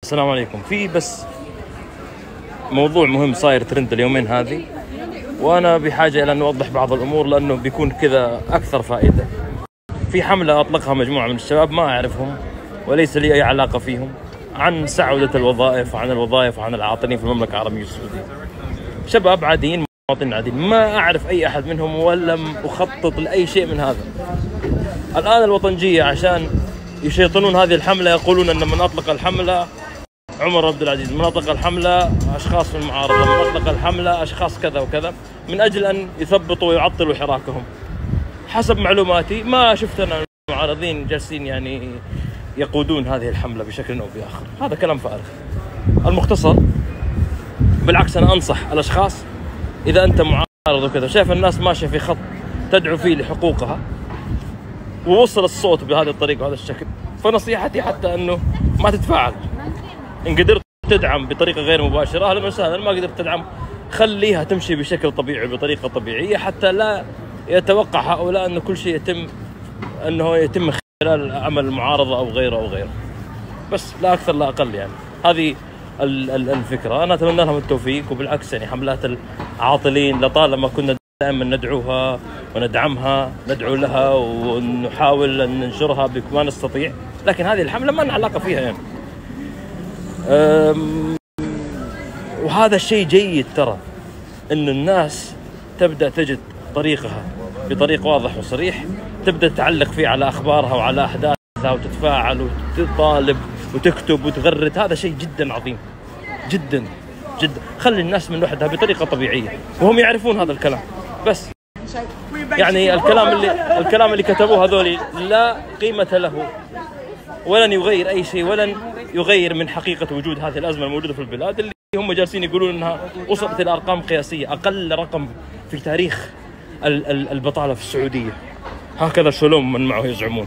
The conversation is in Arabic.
السلام عليكم. في بس موضوع مهم صاير ترند اليومين هذه، وانا بحاجه الى ان اوضح بعض الامور لانه بيكون كذا اكثر فائده. في حمله اطلقها مجموعه من الشباب ما اعرفهم وليس لي اي علاقه فيهم، عن سعوده الوظائف وعن الوظائف وعن العاطلين في المملكه العربيه السعوديه. شباب عاديين، مواطنين عاديين، ما اعرف اي احد منهم ولم اخطط لاي شيء من هذا. الان الوطنجيه عشان يشيطنون هذه الحمله يقولون ان من اطلق الحمله عمر عبد العزيز، من اطلق الحمله اشخاص من المعارضه، من اطلق الحمله اشخاص كذا وكذا، من اجل ان يثبطوا ويعطلوا حراكهم. حسب معلوماتي ما شفت انا المعارضين جالسين يعني يقودون هذه الحمله بشكل او باخر، هذا كلام فارغ. المختصر بالعكس انا انصح الاشخاص اذا انت معارض وكذا شايف الناس ماشيه في خط تدعو فيه لحقوقها ووصل الصوت بهذه الطريقه وهذا الشكل، فنصيحتي حتى انه ما تتفاعل. ان قدرت تدعم بطريقه غير مباشره اهلا وسهلا، ما قدرت تدعم خليها تمشي بشكل طبيعي بطريقه طبيعيه حتى لا يتوقع هؤلاء انه كل شيء يتم خلال عمل المعارضه او غيره او غيره. بس لا اكثر لا اقل، يعني هذه الفكره. انا اتمنى لهم التوفيق، وبالعكس يعني حملات العاطلين لطالما كنا دائما ندعوها وندعمها، ندعو لها ونحاول ان ننشرها بما نستطيع، لكن هذه الحمله ما لنا علاقه فيها يعني. وهذا الشيء جيد ترى، انه الناس تبدا تجد طريقها بطريق واضح وصريح، تبدا تعلق فيه على اخبارها وعلى احداثها وتتفاعل وتطالب وتكتب وتغرد. هذا شيء جدا عظيم جدا جدا. خلي الناس من وحدها بطريقه طبيعيه وهم يعرفون هذا الكلام. بس يعني الكلام اللي كتبوه هذول لا قيمه له، ولن يغير اي شيء، ولن يغير من حقيقه وجود هذه الازمه الموجوده في البلاد، اللي هم جالسين يقولون انها وصلت الى ارقام قياسيه، اقل رقم في تاريخ البطاله في السعوديه. هكذا شلوم من معه يزعمون.